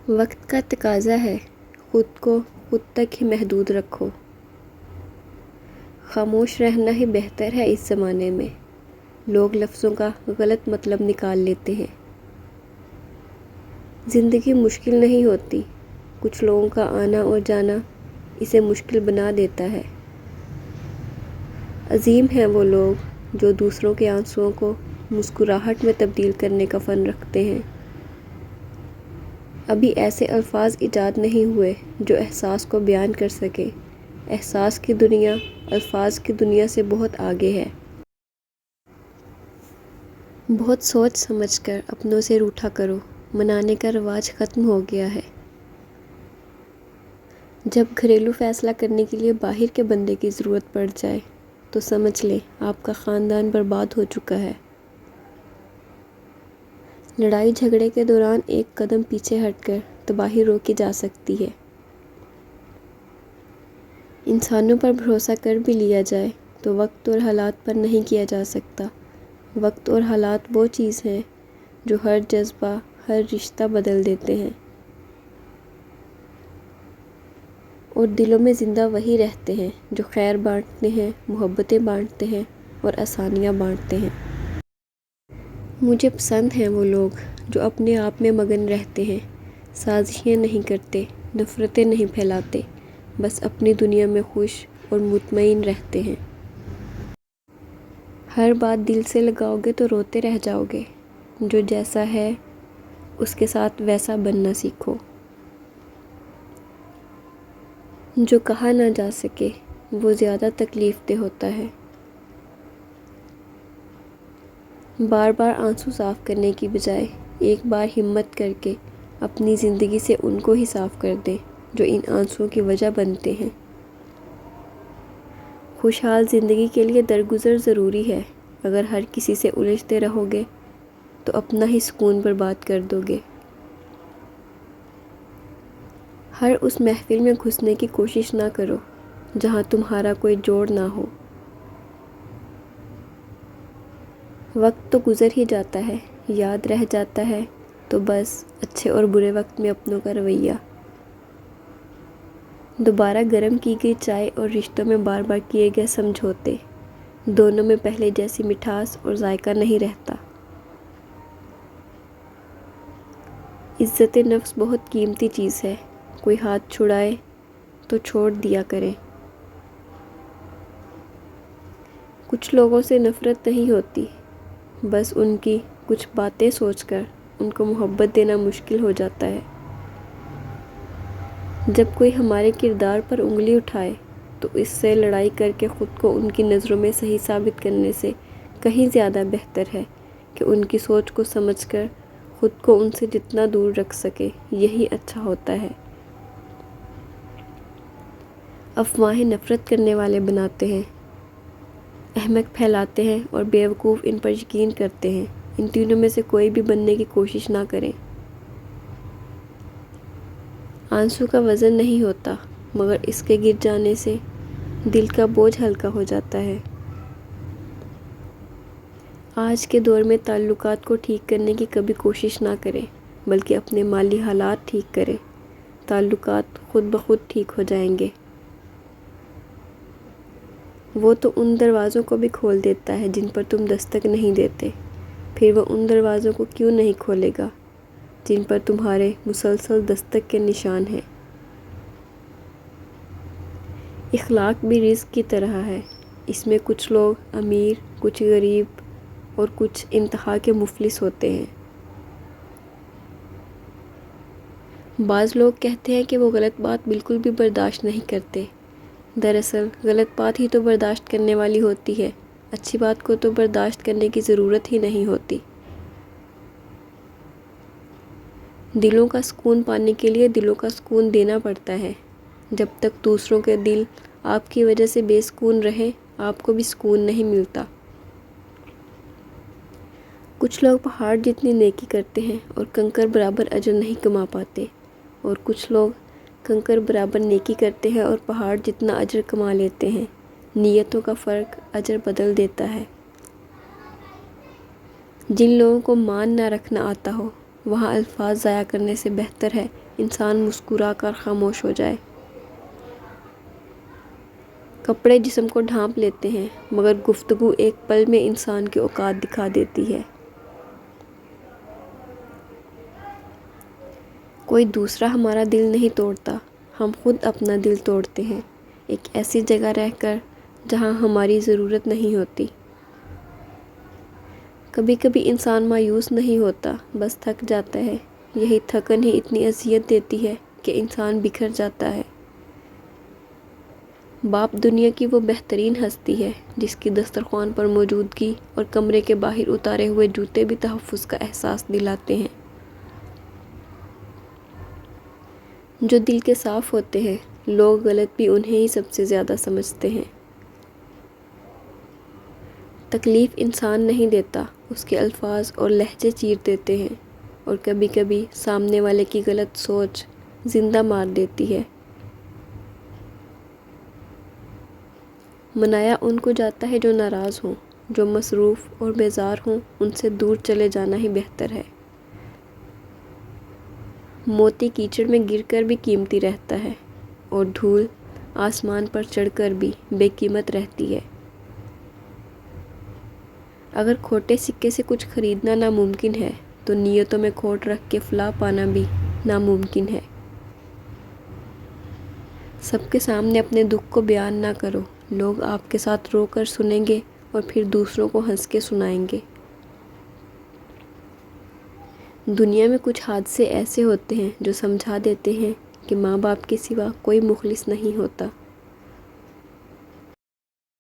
وقت کا تقاضا ہے، خود کو خود تک ہی محدود رکھو۔ خاموش رہنا ہی بہتر ہے۔ اس زمانے میں لوگ لفظوں کا غلط مطلب نکال لیتے ہیں۔ زندگی مشکل نہیں ہوتی، کچھ لوگوں کا آنا اور جانا اسے مشکل بنا دیتا ہے۔ عظیم ہیں وہ لوگ جو دوسروں کے آنسوؤں کو مسکراہٹ میں تبدیل کرنے کا فن رکھتے ہیں۔ ابھی ایسے الفاظ ایجاد نہیں ہوئے جو احساس کو بیان کر سکیں۔ احساس کی دنیا الفاظ کی دنیا سے بہت آگے ہے۔ بہت سوچ سمجھ کر اپنوں سے روٹھا کرو، منانے کا رواج ختم ہو گیا ہے۔ جب گھریلو فیصلہ کرنے کے لیے باہر کے بندے کی ضرورت پڑ جائے تو سمجھ لیں آپ کا خاندان برباد ہو چکا ہے۔ لڑائی جھگڑے کے دوران ایک قدم پیچھے ہٹ کر تباہی روکی جا سکتی ہے۔ انسانوں پر بھروسہ کر بھی لیا جائے تو وقت اور حالات پر نہیں کیا جا سکتا۔ وقت اور حالات وہ چیز ہیں جو ہر جذبہ، ہر رشتہ بدل دیتے ہیں، اور دلوں میں زندہ وہی رہتے ہیں جو خیر بانٹتے ہیں، محبتیں بانٹتے ہیں اور آسانیاں بانٹتے ہیں۔ مجھے پسند ہیں وہ لوگ جو اپنے آپ میں مگن رہتے ہیں، سازشیں نہیں کرتے، نفرتیں نہیں پھیلاتے، بس اپنی دنیا میں خوش اور مطمئن رہتے ہیں۔ ہر بات دل سے لگاؤ گے تو روتے رہ جاؤ گے۔ جو جیسا ہے اس کے ساتھ ویسا بننا سیکھو۔ جو کہا نہ جا سکے وہ زیادہ تکلیف دہ ہوتا ہے۔ بار بار آنسو صاف کرنے کی بجائے ایک بار ہمت کر کے اپنی زندگی سے ان کو ہی صاف کر دیں جو ان آنسوؤں کی وجہ بنتے ہیں۔ خوشحال زندگی کے لیے درگزر ضروری ہے۔ اگر ہر کسی سے الجھتے رہو گے تو اپنا ہی سکون برباد کر دو گے۔ ہر اس محفل میں گھسنے کی کوشش نہ کرو جہاں تمہارا کوئی جوڑ نہ ہو۔ وقت تو گزر ہی جاتا ہے، یاد رہ جاتا ہے تو بس اچھے اور برے وقت میں اپنوں کا رویہ۔ دوبارہ گرم کی گئی چائے اور رشتوں میں بار بار کیے گئے سمجھوتے، دونوں میں پہلے جیسی مٹھاس اور ذائقہ نہیں رہتا۔ عزت نفس بہت قیمتی چیز ہے، کوئی ہاتھ چھڑائے تو چھوڑ دیا کریں۔ کچھ لوگوں سے نفرت نہیں ہوتی، بس ان کی کچھ باتیں سوچ کر ان کو محبت دینا مشکل ہو جاتا ہے۔ جب کوئی ہمارے کردار پر انگلی اٹھائے تو اس سے لڑائی کر کے خود کو ان کی نظروں میں صحیح ثابت کرنے سے کہیں زیادہ بہتر ہے کہ ان کی سوچ کو سمجھ کر خود کو ان سے جتنا دور رکھ سکے، یہی اچھا ہوتا ہے۔ افواہیں نفرت کرنے والے بناتے ہیں، احمق پھیلاتے ہیں اور بیوقوف ان پر یقین کرتے ہیں۔ ان تینوں میں سے کوئی بھی بننے کی کوشش نہ کریں۔ آنسو کا وزن نہیں ہوتا، مگر اس کے گر جانے سے دل کا بوجھ ہلکا ہو جاتا ہے۔ آج کے دور میں تعلقات کو ٹھیک کرنے کی کبھی کوشش نہ کریں، بلکہ اپنے مالی حالات ٹھیک کریں۔ تعلقات خود بخود ٹھیک ہو جائیں گے۔ وہ تو ان دروازوں کو بھی کھول دیتا ہے جن پر تم دستک نہیں دیتے، پھر وہ ان دروازوں کو کیوں نہیں کھولے گا جن پر تمہارے مسلسل دستک کے نشان ہیں۔ اخلاق بھی رزق کی طرح ہے، اس میں کچھ لوگ امیر، کچھ غریب اور کچھ انتہا کے مفلس ہوتے ہیں۔ بعض لوگ کہتے ہیں کہ وہ غلط بات بالکل بھی برداشت نہیں کرتے، دراصل غلط بات ہی تو برداشت کرنے والی ہوتی ہے، اچھی بات کو تو برداشت کرنے کی ضرورت ہی نہیں ہوتی۔ دلوں کا سکون پانے کے لیے دلوں کا سکون دینا پڑتا ہے۔ جب تک دوسروں کے دل آپ کی وجہ سے بے سکون رہیں، آپ کو بھی سکون نہیں ملتا۔ کچھ لوگ پہاڑ جتنی نیکی کرتے ہیں اور کنکر برابر اجر نہیں کما پاتے، اور کچھ لوگ کنکر برابر نیکی کرتے ہیں اور پہاڑ جتنا اجر کما لیتے ہیں۔ نیتوں کا فرق اجر بدل دیتا ہے۔ جن لوگوں کو مان نہ رکھنا آتا ہو وہاں الفاظ ضائع کرنے سے بہتر ہے انسان مسکرا کر خاموش ہو جائے۔ کپڑے جسم کو ڈھانپ لیتے ہیں مگر گفتگو ایک پل میں انسان کی اوقات دکھا دیتی ہے۔ کوئی دوسرا ہمارا دل نہیں توڑتا، ہم خود اپنا دل توڑتے ہیں، ایک ایسی جگہ رہ کر جہاں ہماری ضرورت نہیں ہوتی۔ کبھی کبھی انسان مایوس نہیں ہوتا، بس تھک جاتا ہے۔ یہی تھکن ہی اتنی اذیت دیتی ہے کہ انسان بکھر جاتا ہے۔ باپ دنیا کی وہ بہترین ہستی ہے جس کی دسترخوان پر موجودگی اور کمرے کے باہر اتارے ہوئے جوتے بھی تحفظ کا احساس دلاتے ہیں۔ جو دل کے صاف ہوتے ہیں لوگ غلط بھی انہیں ہی سب سے زیادہ سمجھتے ہیں۔ تکلیف انسان نہیں دیتا، اس کے الفاظ اور لہجے چیر دیتے ہیں، اور کبھی کبھی سامنے والے کی غلط سوچ زندہ مار دیتی ہے۔ منایا ان کو جاتا ہے جو ناراض ہوں، جو مصروف اور بیزار ہوں ان سے دور چلے جانا ہی بہتر ہے۔ موتی کیچڑ میں گر کر بھی قیمتی رہتا ہے، اور دھول آسمان پر چڑھ کر بھی بے قیمت رہتی ہے۔ اگر کھوٹے سکے سے کچھ خریدنا ناممکن ہے تو نیتوں میں کھوٹ رکھ کے فلاح پانا بھی ناممکن ہے۔ سب کے سامنے اپنے دکھ کو بیان نہ کرو، لوگ آپ کے ساتھ رو کر سنیں گے اور پھر دوسروں کو ہنس کے سنائیں گے۔ دنیا میں کچھ حادثے ایسے ہوتے ہیں جو سمجھا دیتے ہیں کہ ماں باپ کے سوا کوئی مخلص نہیں ہوتا۔